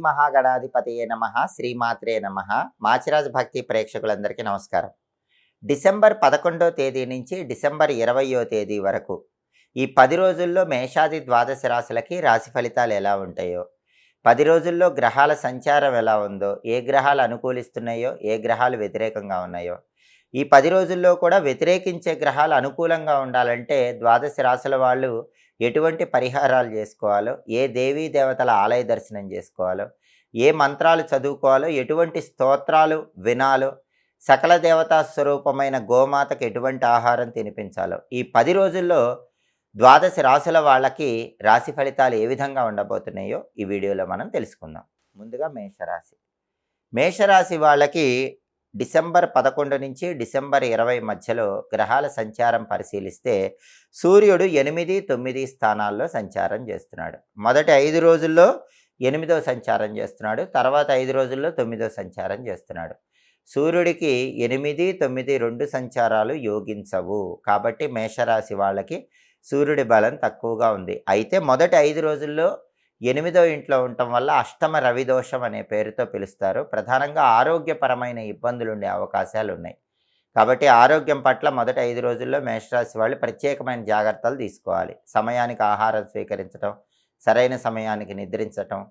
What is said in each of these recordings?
మహాగణాధిపతయే నమః. శ్రీమాత్రే నమః. మాచిరాజు భక్తి ప్రేక్షకులందరికీ నమస్కారం. డిసెంబర్ 11వ తేదీ నుంచి డిసెంబర్ 20వ తేదీ వరకు ఈ 10 రోజుల్లో మేషాది ద్వాదశ రాశులకి రాశి ఫలితాలు ఎలా ఉంటాయో, 10 రోజుల్లో గ్రహాల సంచారం ఎలా ఉందో, ఏ గ్రహాలు అనుకూలిస్తున్నాయో, ఏ గ్రహాలు వ్యతిరేకంగా ఉన్నాయో, ఈ 10 రోజుల్లో కూడా వ్యతిరేకించే గ్రహాలు అనుకూలంగా ఉండాలంటే ద్వాదశ రాశుల వాళ్ళు ఎటువంటి పరిహారాలు చేసుకోవాలో, ఏ దేవీ దేవతల ఆలయ దర్శనం చేసుకోవాలో, ఏ మంత్రాలు చదువుకోవాలో, ఎటువంటి స్తోత్రాలు వినాలో, సకల దేవతా స్వరూపమైన గోమాతకు ఎటువంటి ఆహారం తినిపించాలో, ఈ 10 రోజుల్లో ద్వాదశ రాశుల వాళ్ళకి రాశి ఫలితాలు ఏ విధంగా ఉండబోతున్నాయో ఈ వీడియోలో మనం తెలుసుకుందాం. ముందుగా మేషరాశి. మేషరాశి వాళ్ళకి డిసెంబర్ 11 నుంచి డిసెంబర్ 20 మధ్యలో గ్రహాల సంచారం పరిశీలిస్తే సూర్యుడు 8, 9 స్థానాల్లో సంచారం చేస్తున్నాడు. మొదటి 5 రోజుల్లో 8వ సంచారం చేస్తున్నాడు, తర్వాత 5 రోజుల్లో 9వ సంచారం చేస్తున్నాడు. సూర్యుడికి 8, 9 2 సంచారాలు యోగించవు. కాబట్టి మేషరాశి వాళ్ళకి సూర్యుడి బలం తక్కువగా ఉంది. అయితే మొదటి 5 రోజుల్లో 8వ ఇంట్లో ఉండటం వల్ల అష్టమ రవి దోషం అనే పేరుతో పిలుస్తారు. ప్రధానంగా ఆరోగ్యపరమైన ఇబ్బందులు ఉండే అవకాశాలు ఉన్నాయి. కాబట్టి ఆరోగ్యం పట్ల మొదటి 5 రోజుల్లో మేషరాశి వాళ్ళు ప్రత్యేకమైన జాగ్రత్తలు తీసుకోవాలి. సమయానికి ఆహారం స్వీకరించడం, సరైన సమయానికి నిద్రించటం,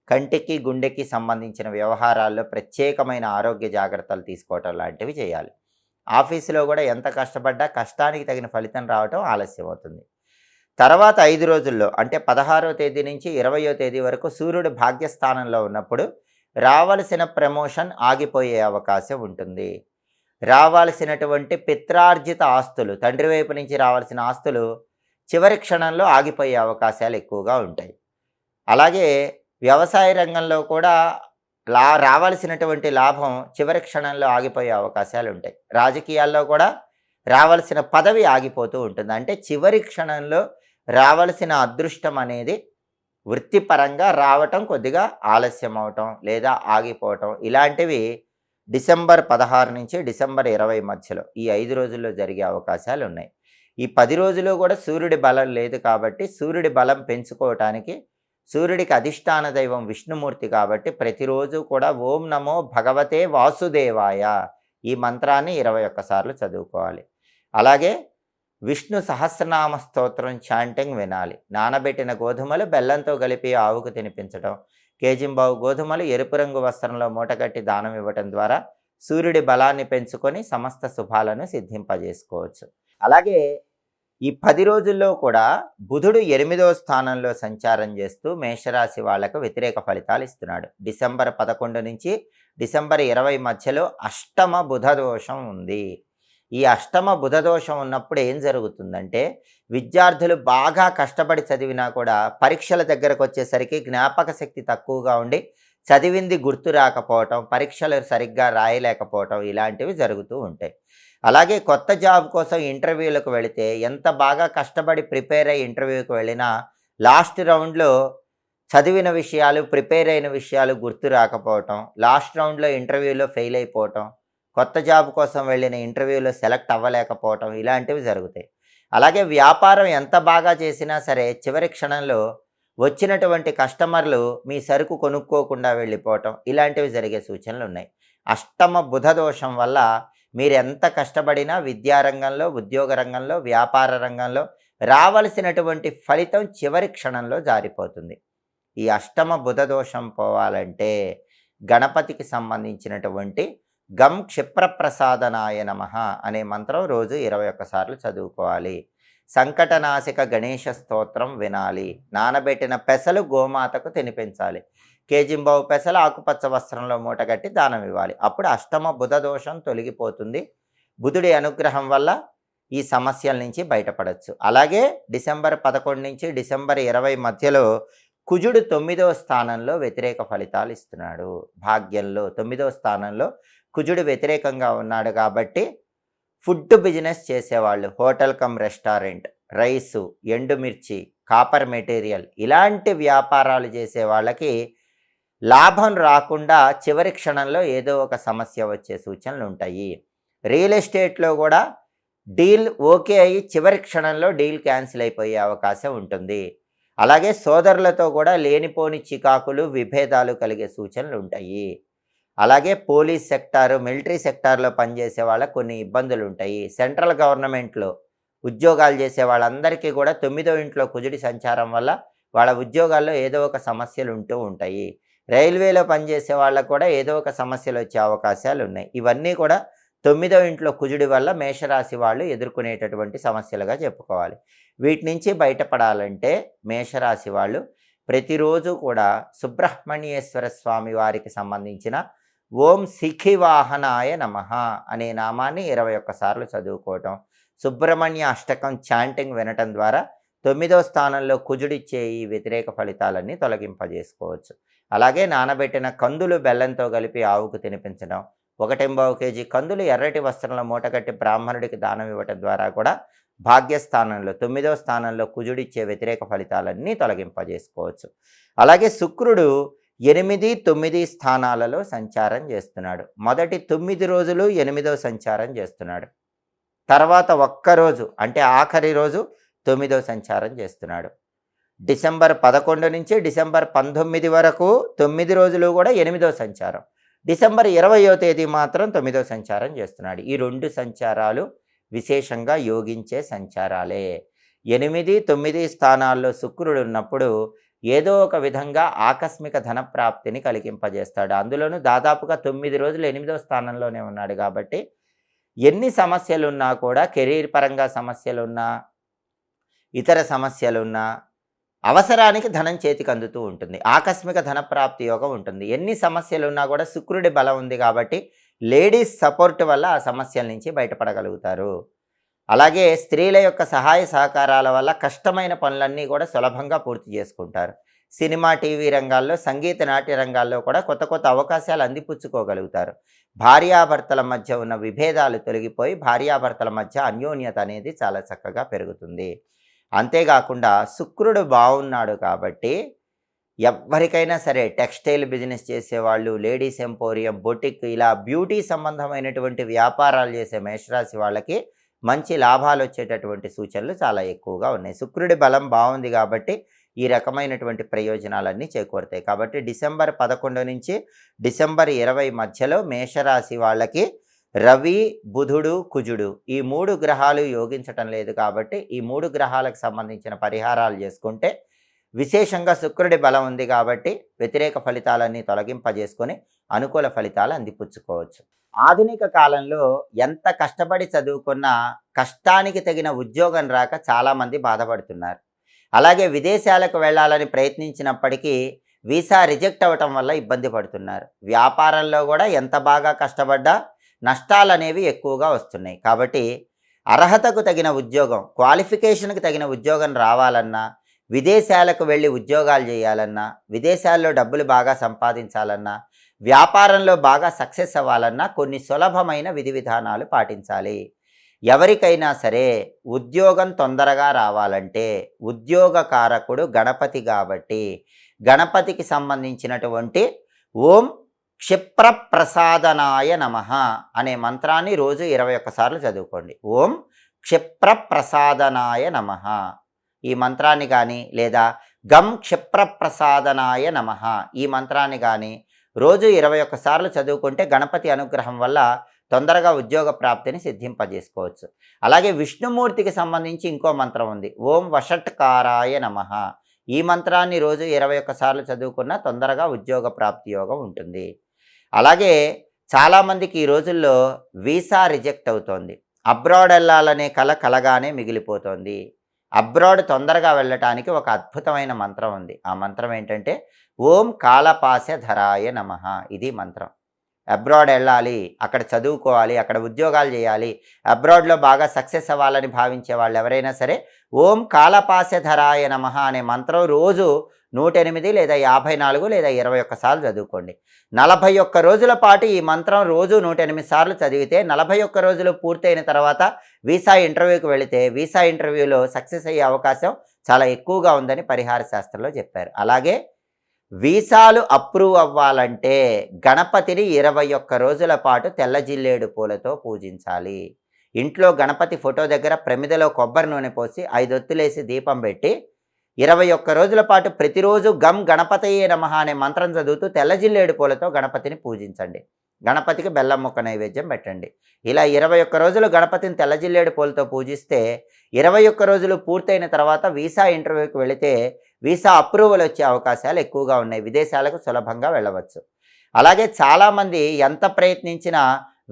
కంటికి గుండెకి సంబంధించిన వ్యవహారాల్లో ప్రత్యేకమైన ఆరోగ్య జాగ్రత్తలు తీసుకోవటం లాంటివి చేయాలి. ఆఫీసులో కూడా ఎంత కష్టపడ్డా కష్టానికి తగిన ఫలితం రావటం ఆలస్యం అవుతుంది. తర్వాత 5 రోజుల్లో అంటే 16వ తేదీ నుంచి 20వ తేదీ వరకు సూర్యుడు భాగ్యస్థానంలో ఉన్నప్పుడు రావాల్సిన ప్రమోషన్ ఆగిపోయే అవకాశం ఉంటుంది. రావాల్సినటువంటి పిత్రార్జిత ఆస్తులు, తండ్రి వైపు నుంచి రావాల్సిన ఆస్తులు చివరి క్షణంలో ఆగిపోయే అవకాశాలు ఎక్కువగా ఉంటాయి. అలాగే వ్యవసాయ రంగంలో కూడా రావాల్సినటువంటి లాభం చివరి క్షణంలో ఆగిపోయే అవకాశాలు ఉంటాయి. రాజకీయాల్లో కూడా రావాల్సిన పదవి ఆగిపోతూ ఉంటుంది. అంటే చివరి క్షణంలో రావాల్సిన అదృష్టం అనేది వృత్తిపరంగా రావటం కొద్దిగా ఆలస్యం అవటం లేదా ఆగిపోవటం ఇలాంటివి డిసెంబర్ 16 నుంచి డిసెంబర్ 20 మధ్యలో ఈ 5 రోజుల్లో జరిగే అవకాశాలు ఉన్నాయి. ఈ 10 రోజులు కూడా సూర్యుడి బలం లేదు కాబట్టి సూర్యుడి బలం పెంచుకోవటానికి సూర్యుడికి అధిష్టాన దైవం విష్ణుమూర్తి కాబట్టి ప్రతిరోజు కూడా ఓం నమో భగవతే వాసుదేవాయ ఈ మంత్రాన్ని 21 సార్లు చదువుకోవాలి. అలాగే విష్ణు సహస్రనామ స్తోత్రం చాంటింగ్ వినాలి. నానబెట్టిన గోధుమలు బెల్లంతో కలిపి ఆవుకు తినిపించడం, కేజింబావు గోధుమలు ఎరుపు రంగు వస్త్రంలో మూటగట్టి దానం ఇవ్వటం ద్వారా సూర్యుడి బలాన్ని పెంచుకొని సమస్త శుభాలను సిద్ధింపజేసుకోవచ్చు. అలాగే ఈ 10 రోజుల్లో కూడా బుధుడు 8వ స్థానంలో సంచారం చేస్తూ మేషరాశి వాళ్లకు వ్యతిరేక ఫలితాలు ఇస్తున్నాడు. డిసెంబర్ 11 నుంచి డిసెంబర్ 20 మధ్యలో అష్టమ బుధ దోషం ఉంది. ఈ అష్టమ బుధ దోషం ఉన్నప్పుడు ఏం జరుగుతుందంటే విద్యార్థులు బాగా కష్టపడి చదివినా కూడా పరీక్షల దగ్గరకు వచ్చేసరికి జ్ఞాపక శక్తి తక్కువగా ఉండి చదివింది గుర్తు రాకపోవటం, పరీక్షలు సరిగ్గా రాయలేకపోవటం ఇలాంటివి జరుగుతూ ఉంటాయి. అలాగే కొత్త జాబ్ కోసం ఇంటర్వ్యూలకు వెళితే ఎంత బాగా కష్టపడి ప్రిపేర్ అయ్యి ఇంటర్వ్యూకి వెళ్ళినా లాస్ట్ రౌండ్లో చదివిన విషయాలు, ప్రిపేర్ అయిన విషయాలు గుర్తు రాకపోవటం, లాస్ట్ రౌండ్లో ఇంటర్వ్యూలో ఫెయిల్ అయిపోవటం, కొత్త జాబ్ కోసం వెళ్ళిన ఇంటర్వ్యూలో సెలెక్ట్ అవ్వలేకపోవటం ఇలాంటివి జరుగుతాయి. అలాగే వ్యాపారం ఎంత బాగా చేసినా సరే చివరి క్షణంలో వచ్చినటువంటి కస్టమర్లు మీ సరుకు కొనుక్కోకుండా వెళ్ళిపోవటం ఇలాంటివి జరిగే సూచనలు ఉన్నాయి. అష్టమ బుధ దోషం వల్ల మీరు ఎంత కష్టపడినా విద్యారంగంలో, ఉద్యోగ రంగంలో, వ్యాపార రంగంలో రావలసినటువంటి ఫలితం చివరి క్షణంలో జారిపోతుంది. ఈ అష్టమ బుధ దోషం పోవాలంటే గణపతికి సంబంధించినటువంటి గం క్షిప్రప్రసాదనాయ నమః అనే మంత్రం రోజు 21 సార్లు చదువుకోవాలి. సంకటనాశక గణేశ స్తోత్రం వినాలి. నానబెట్టిన పెసలు గోమాతకు తినిపించాలి. కేజింబావు పెసలు ఆకుపచ్చ వస్త్రంలో మూటగట్టి దానం ఇవ్వాలి. అప్పుడు అష్టమ బుధ దోషం తొలగిపోతుంది. బుధుడి అనుగ్రహం వల్ల ఈ సమస్యల నుంచి బయటపడవచ్చు. అలాగే డిసెంబర్ 11 నుంచి డిసెంబర్ 20 మధ్యలో కుజుడు 9వ స్థానంలో వ్యతిరేక ఫలితాలు ఇస్తున్నాడు. భాగ్యంలో 9వ స్థానంలో కుజుడు వ్యతిరేకంగా ఉన్నాడు కాబట్టి ఫుడ్ బిజినెస్ చేసేవాళ్ళు, హోటల్ కమ్ రెస్టారెంట్, రైసు, ఎండుమిర్చి, కాపర్ మెటీరియల్ ఇలాంటి వ్యాపారాలు చేసే వాళ్ళకి లాభం రాకుండా చివరి క్షణంలో ఏదో ఒక సమస్య వచ్చే సూచనలు ఉంటాయి. రియల్ ఎస్టేట్లో కూడా డీల్ ఓకే అయ్యి చివరి క్షణంలో డీల్ క్యాన్సిల్ అయిపోయే అవకాశం ఉంటుంది. అలాగే సోదరులతో కూడా లేనిపోని చికాకులు, విభేదాలు కలిగే సూచనలు ఉంటాయి. అలాగే పోలీస్ సెక్టారు, మిలిటరీ సెక్టార్‌లో పనిచేసే వాళ్ళకి కొన్ని ఇబ్బందులు ఉంటాయి. సెంట్రల్ గవర్నమెంట్‌లో ఉద్యోగాలు చేసే వాళ్ళందరికీ కూడా 9వ ఇంట్లో కుజుడి సంచారం వల్ల వాళ్ళ ఉద్యోగాల్లో ఏదో ఒక సమస్యలు ఉంటూ ఉంటాయి. రైల్వేలో పనిచేసే వాళ్ళకు కూడా ఏదో ఒక సమస్యలు వచ్చే అవకాశాలు ఉన్నాయి. ఇవన్నీ కూడా 9వ ఇంట్లో కుజుడి వల్ల మేషరాశి వాళ్ళు ఎదుర్కొనేటటువంటి సమస్యలుగా చెప్పుకోవాలి. వీటి నుంచి బయటపడాలంటే మేషరాశి వాళ్ళు ప్రతిరోజు కూడా సుబ్రహ్మణ్యేశ్వర స్వామి వారికి సంబంధించిన ఓం శిఖివాహనాయ నమః అనే నామాన్ని 21 సార్లు చదువుకోవటం, సుబ్రహ్మణ్య అష్టకం చాంటింగ్ వినటం ద్వారా 9వ స్థానంలో కుజుడిచ్చే ఈ వ్యతిరేక ఫలితాలన్నీ తొలగింపజేసుకోవచ్చు. అలాగే నానబెట్టిన కందులు బెల్లంతో కలిపి ఆవుకు తినిపించడం, 1 కేజీ కందులు ఎర్రటి వస్త్రంలో మూటగట్టి బ్రాహ్మణుడికి దానం ఇవ్వటం ద్వారా కూడా భాగ్యస్థానంలో 9వ స్థానంలో కుజుడిచ్చే వ్యతిరేక ఫలితాలన్నీ తొలగింపజేసుకోవచ్చు. అలాగే శుక్రుడు 8, 9 స్థానాలలో సంచారం చేస్తున్నాడు. మొదటి 9 రోజులు 8వ సంచారం చేస్తున్నాడు. తర్వాత ఒక్కరోజు అంటే ఆఖరి రోజు 9వ సంచారం చేస్తున్నాడు. డిసెంబర్ 11 నుంచి డిసెంబర్ 19 వరకు 9 రోజులు కూడా 8వ సంచారం. డిసెంబర్ 20వ తేదీ మాత్రం 9వ సంచారం చేస్తున్నాడు. ఈ 2 సంచారాలు విశేషంగా యోగించే సంచారాలే. 8, 9 స్థానాల్లో శుక్రుడు ఉన్నప్పుడు ఏదో ఒక విధంగా ఆకస్మిక ధనప్రాప్తిని కలిగింపజేస్తాడు. అందులోనూ దాదాపుగా 9 రోజులు 8వ స్థానంలోనే ఉన్నాడు కాబట్టి ఎన్ని సమస్యలున్నా కూడా, కెరీర్ పరంగా సమస్యలున్నా, ఇతర సమస్యలున్నా అవసరానికి ధనం చేతికి అందుతూ ఉంటుంది. ఆకస్మిక ధనప్రాప్తి యోగం ఉంటుంది. ఎన్ని సమస్యలున్నా కూడా శుక్రుడి బలం ఉంది కాబట్టి లేడీస్ సపోర్ట్ వల్ల ఆ సమస్యల నుంచి బయటపడగలుగుతారు. అలాగే స్త్రీల యొక్క సహాయ సహకారాల వల్ల కష్టమైన పనులన్నీ కూడా సులభంగా పూర్తి చేసుకుంటారు. సినిమా, టీవీ రంగాల్లో, సంగీత, నాట్య రంగాల్లో కూడా కొత్త కొత్త అవకాశాలు అందిపుచ్చుకోగలుగుతారు. భార్యాభర్తల మధ్య ఉన్న విభేదాలు తొలగిపోయి భార్యాభర్తల మధ్య అన్యోన్యత అనేది చాలా చక్కగా పెరుగుతుంది. అంతేకాకుండా శుక్రుడు బాగున్నాడు కాబట్టి ఎవరికైనా సరే టెక్స్టైల్ బిజినెస్ చేసేవాళ్ళు, లేడీస్ ఎంపోరియం, బొటిక్, ఇలా బ్యూటీ సంబంధమైనటువంటి వ్యాపారాలు చేసే మేషరాశి వాళ్ళకి మంచి లాభాలు వచ్చేటటువంటి సూచనలు చాలా ఎక్కువగా ఉన్నాయి. శుక్రుడి బలం బాగుంది కాబట్టి ఈ రకమైనటువంటి ప్రయోజనాలన్నీ చేకూరుతాయి. కాబట్టి డిసెంబర్ 11 నుంచి డిసెంబర్ 20 మధ్యలో మేషరాశి వాళ్ళకి రవి, బుధుడు, కుజుడు ఈ 3 గ్రహాలు యోగించటం లేదు కాబట్టి ఈ 3 గ్రహాలకు సంబంధించిన పరిహారాలు చేసుకుంటే, విశేషంగా శుక్రుడి బలం ఉంది కాబట్టి వ్యతిరేక ఫలితాలన్నీ తొలగింపజేసుకొని అనుకూల ఫలితాలు అందిపుచ్చుకోవచ్చు. ఆధునిక కాలంలో ఎంత కష్టపడి చదువుకున్నా కష్టానికి తగిన ఉద్యోగం రాక చాలామంది బాధపడుతున్నారు. అలాగే విదేశాలకు వెళ్ళాలని ప్రయత్నించినప్పటికీ వీసా రిజెక్ట్ అవ్వటం వల్ల ఇబ్బంది పడుతున్నారు. వ్యాపారంలో కూడా ఎంత బాగా కష్టపడ్డా నష్టాలు అనేవి ఎక్కువగా వస్తున్నాయి. కాబట్టి అర్హతకు తగిన ఉద్యోగం, క్వాలిఫికేషన్కి తగిన ఉద్యోగం రావాలన్నా, విదేశాలకు వెళ్ళి ఉద్యోగాలు చేయాలన్నా, విదేశాల్లో డబ్బులు బాగా సంపాదించాలన్నా, వ్యాపారంలో బాగా సక్సెస్ అవ్వాలన్నా కొన్ని సులభమైన విధి విధానాలు పాటించాలి. ఎవరికైనా సరే ఉద్యోగం తొందరగా రావాలంటే ఉద్యోగ కారకుడు గణపతి కాబట్టి గణపతికి సంబంధించినటువంటి ఓం క్షిప్రప్రసాదనాయ నమః అనే మంత్రాన్ని రోజు 21 సార్లు చదువుకోండి. ఓం క్షిప్రప్రసాదనాయ నమః ఈ మంత్రాన్ని కానీ, లేదా గం క్షిప్రప్రసాదనాయ నమః ఈ మంత్రాన్ని కానీ రోజు 21 సార్లు చదువుకుంటే గణపతి అనుగ్రహం వల్ల తొందరగా ఉద్యోగ ప్రాప్తిని సిద్ధింపజేసుకోవచ్చు. అలాగే విష్ణుమూర్తికి సంబంధించి ఇంకో మంత్రం ఉంది. ఓం వషట్కారాయ నమః ఈ మంత్రాన్ని రోజు 21 సార్లు చదువుకున్నా తొందరగా ఉద్యోగ ప్రాప్తి యోగం ఉంటుంది. అలాగే చాలామందికి ఈ రోజుల్లో వీసా రిజెక్ట్ అవుతోంది. అబ్రాడ్ వెళ్ళాలనే కల కలగానే మిగిలిపోతోంది. అబ్రాడ్ తొందరగా వెళ్ళటానికి ఒక అద్భుతమైన మంత్రం ఉంది. ఆ మంత్రం ఏంటంటే ఓం కాలపాశధరాయ నమః ఇది మంత్రం. అబ్రాడ్ వెళ్ళాలి, అక్కడ చదువుకోవాలి, అక్కడ ఉద్యోగాలు చేయాలి, అబ్రాడ్లో బాగా సక్సెస్ అవ్వాలని భావించే వాళ్ళు ఎవరైనా సరే ఓం కాలపాశధరాయ నమః అనే మంత్రం రోజు 108 లేదా 54 లేదా 21 సార్లు చదువుకోండి. 41 రోజుల పాటు ఈ మంత్రం రోజు 108 సార్లు చదివితే 41 రోజులు పూర్తయిన తర్వాత వీసా ఇంటర్వ్యూకి వెళితే వీసా ఇంటర్వ్యూలో సక్సెస్ అయ్యే అవకాశం చాలా ఎక్కువగా ఉందని పరిహార శాస్త్రంలో చెప్పారు. అలాగే వీసాలు అప్రూవ్ అవ్వాలంటే గణపతిని 21 రోజుల పాటు తెల్ల జిల్లేడు పూలతో పూజించాలి. ఇంట్లో గణపతి ఫోటో దగ్గర ప్రమిదలో కొబ్బరి నూనె పోసి 5 ఒత్తులేసి దీపం పెట్టి 21 రోజుల పాటు ప్రతిరోజు గం గణపతయే నమః అనే మంత్రం చదువుతూ తెల్ల జిల్లేడు పూలతో గణపతిని పూజించండి. గణపతికి బెల్లం ముక్క నైవేద్యం పెట్టండి. ఇలా 21 రోజులు గణపతిని తెల్ల జిల్లేడు పూలతో పూజిస్తే 21 రోజులు పూర్తయిన తర్వాత వీసా ఇంటర్వ్యూకి వెళితే వీసా అప్రూవల్ వచ్చే అవకాశాలు ఎక్కువగా ఉన్నాయి. విదేశాలకు సులభంగా వెళ్ళవచ్చు. అలాగే చాలామంది ఎంత ప్రయత్నించినా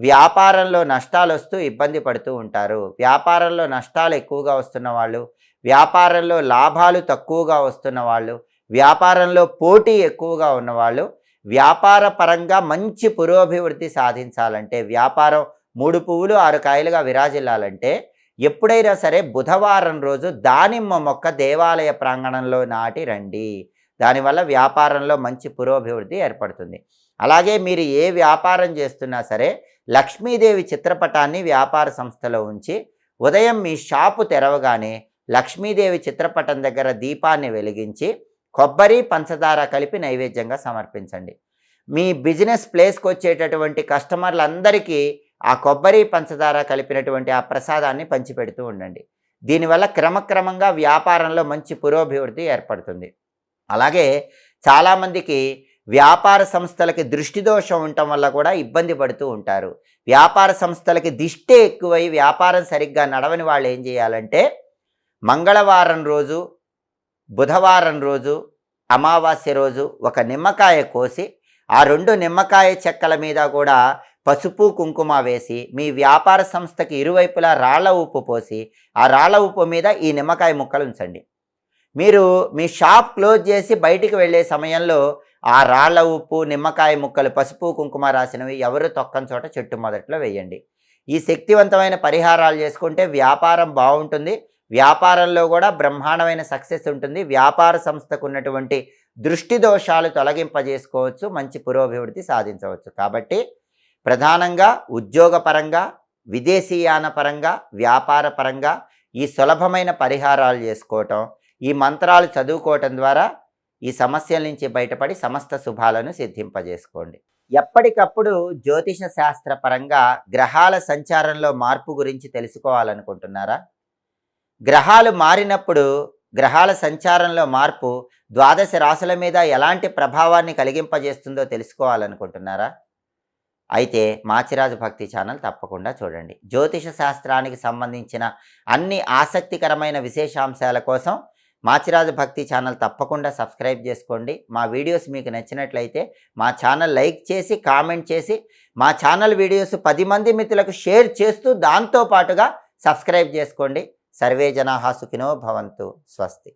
వ్యాపారంలో నష్టాలు వస్తూ ఇబ్బంది పడుతూ ఉంటారు. వ్యాపారంలో నష్టాలు ఎక్కువగా వస్తున్న వాళ్ళు, వ్యాపారంలో లాభాలు తక్కువగా వస్తున్న వాళ్ళు, వ్యాపారంలో పోటీ ఎక్కువగా ఉన్నవాళ్ళు, వ్యాపార పరంగా మంచి పురోభివృద్ధి సాధించాలంటే, వ్యాపారం 3 పువ్వులు 6 కాయలుగా విరాజిల్లాలంటే ఎప్పుడైనా సరే బుధవారం రోజు దానిమ్మ మొక్క దేవాలయ ప్రాంగణంలో నాటి రండి. దానివల్ల వ్యాపారంలో మంచి పురోభివృద్ధి ఏర్పడుతుంది. అలాగే మీరు ఏ వ్యాపారం చేస్తున్నా సరే లక్ష్మీదేవి చిత్రపటాన్ని వ్యాపార సంస్థలో ఉంచి ఉదయం మీ షాపు తెరవగానే లక్ష్మీదేవి చిత్రపటం దగ్గర దీపాన్ని వెలిగించి కొబ్బరి పంచదార కలిపి నైవేద్యంగా సమర్పించండి. మీ బిజినెస్ ప్లేస్కి వచ్చేటటువంటి కస్టమర్లందరికీ ఆ కొబ్బరి పంచదార కలిపినటువంటి ఆ ప్రసాదాన్ని పంచిపెడుతూ ఉండండి. దీనివల్ల క్రమక్రమంగా వ్యాపారంలో మంచి పురోభివృద్ధి ఏర్పడుతుంది. అలాగే చాలామందికి వ్యాపార సంస్థలకి దృష్టి దోషం ఉండటం వల్ల కూడా ఇబ్బంది పడుతూ ఉంటారు. వ్యాపార సంస్థలకి దిష్టి ఎక్కువై వ్యాపారం సరిగ్గా నడవని వాళ్ళు ఏం చేయాలంటే మంగళవారం రోజు, బుధవారం రోజు, అమావాస్య రోజు ఒక నిమ్మకాయ కోసి ఆ 2 నిమ్మకాయ చెక్కల మీద కూడా పసుపు కుంకుమ వేసి మీ వ్యాపార సంస్థకి ఇరువైపులా రాళ్ల ఉప్పు పోసి ఆ రాళ్ల ఉప్పు మీద ఈ నిమ్మకాయ ముక్కలు ఉంచండి. మీరు మీ షాప్ క్లోజ్ చేసి బయటికి వెళ్ళే సమయంలో ఆ రాళ్ల ఉప్పు, నిమ్మకాయ ముక్కలు, పసుపు కుంకుమ రాసినవి ఎవరు తొక్కని చోట చెట్టు మొదట్లో వేయండి. ఈ శక్తివంతమైన పరిహారాలు చేసుకుంటే వ్యాపారం బాగుంటుంది. వ్యాపారంలో కూడా బ్రహ్మాండమైన సక్సెస్ ఉంటుంది. వ్యాపార సంస్థకు ఉన్నటువంటి దృష్టి దోషాలు తొలగింపజేసుకోవచ్చు. మంచి పురోభివృద్ధి సాధించవచ్చు. కాబట్టి ప్రధానంగా ఉద్యోగపరంగా, విదేశీయాన పరంగా, వ్యాపార పరంగా ఈ సులభమైన పరిహారాలు చేసుకోవటం, ఈ మంత్రాలు చదువుకోవటం ద్వారా ఈ సమస్యల నుంచి బయటపడి సమస్త శుభాలను సిద్ధింపజేసుకోండి. ఎప్పటికప్పుడు జ్యోతిష శాస్త్ర పరంగా గ్రహాల సంచారంలో మార్పు గురించి తెలుసుకోవాలనుకుంటున్నారా? గ్రహాలు మారినప్పుడు గ్రహాల సంచారంలో మార్పు ద్వాదశ రాశుల మీద ఎలాంటి ప్రభావాన్ని కలిగింపజేస్తుందో తెలుసుకోవాలనుకుంటున్నారా? అయితే మాచిరాజు భక్తి ఛానల్ తప్పకుండా చూడండి. జ్యోతిష శాస్త్రానికి సంబంధించిన అన్ని ఆసక్తికరమైన విశేషాంశాల కోసం మాచిరాజు భక్తి ఛానల్ తప్పకుండా సబ్స్క్రైబ్ చేసుకోండి. మా వీడియోస్ మీకు నచ్చినట్లయితే మా ఛానల్ లైక్ చేసి, కామెంట్ చేసి, మా ఛానల్ వీడియోస్ 10 మంది మిత్రులకు షేర్ చేస్తూ దాంతోపాటుగా సబ్స్క్రైబ్ చేసుకోండి. సర్వే జనాః సుఖినో భవంతు. స్వస్తి.